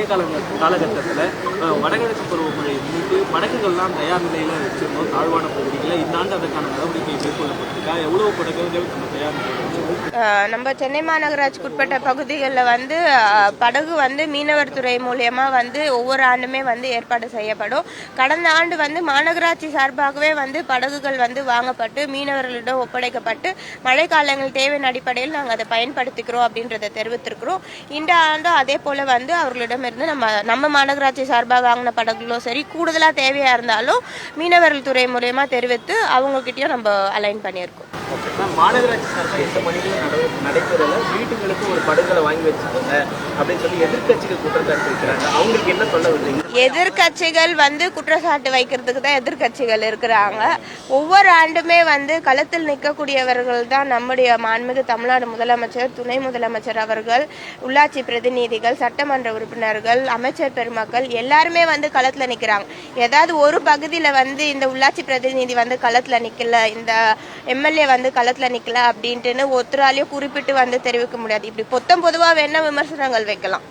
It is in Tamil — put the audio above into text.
காலகட்டத்தில் வடகிழக்கு பருவமழை முன்னிட்டு படகுகள்லாம் தயார் நிலையில் வச்சிருந்தோம் தாழ்வான பகுதிகளில். இந்த ஆண்டு அதற்கான நடவடிக்கை மேற்கொள்ளப்பட்டிருக்கா? எவ்வளவு படகுகள் நம்ம தயார் நம்ம சென்னை மாநகராட்சிக்குட்பட்ட பகுதிகளில் வந்து படகு வந்து மீனவர் துறை மூலியமா வந்து ஒவ்வொரு ஆண்டுமே வந்து ஏற்பாடு செய்யப்படும். கடந்த ஆண்டு வந்து மாநகராட்சி சார்பாகவே வந்து படகுகள் வந்து வாங்கப்பட்டு மீனவர்களிடம் ஒப்படைக்கப்பட்டு மழைக்காலங்கள் தேவையின் அடிப்படையில் நாங்கள் அதை பயன்படுத்திக்கிறோம் அப்படின்றத தெரிவித்திருக்கிறோம். இந்த ஆண்டு அதே போல வந்து அவர்களிடமிருந்து நம்ம மாநகராட்சி சார்பாக வாங்கின படகுகளோ சரி, கூடுதலா தேவையா இருந்தாலும் மீனவர்கள் துறை மூலியமா தெரிவித்து அவங்க கிட்டயும் நம்ம அலைன் பண்ணியிருக்கோம். மாநகராட்சி சார்பாக எந்த பணிகளும் நடைபெறல, வீட்டுகளுக்கு ஒரு படகுகளை வாங்கி வச்சுக்கோங்க அப்படின்னு சொல்லி எதிர்கட்சிகள் குற்றச்சாட்டு வைக்கிறாங்க. அவங்களுக்கு என்ன சொல்ல வருது? எதிர்கட்சிகள் வந்து குற்றச்சாட்டு வைக்கிறதுக்கு தான் எதிர்கட்சிகள் இருக்கிறாங்க. ஒவ்வொரு ஆண்டுமே வந்து களத்தில் நிற்கக்கூடியவர்கள் தான் நம்முடைய மாண்புமிகு தமிழ்நாடு முதலமைச்சர், துணை முதலமைச்சர் அவர்கள், உள்ளாட்சி பிரதிநிதிகள், சட்டமன்ற உறுப்பினர்கள், அமைச்சர் பெருமக்கள் எல்லாருமே வந்து களத்துல நிக்கிறாங்க. ஏதாவது ஒரு பகுதியில வந்து இந்த உள்ளாட்சி பிரதிநிதி வந்து களத்துல நிக்கல, இந்த எம்எல்ஏ வந்து களத்துல நிக்கல அப்படின்ட்டு ஒருத்தராலையும் குறிப்பிட்டு வந்து தெரிவிக்க முடியாது. இப்படி பொதுவா வேணா விமர்சனங்கள் வைக்கலாம்.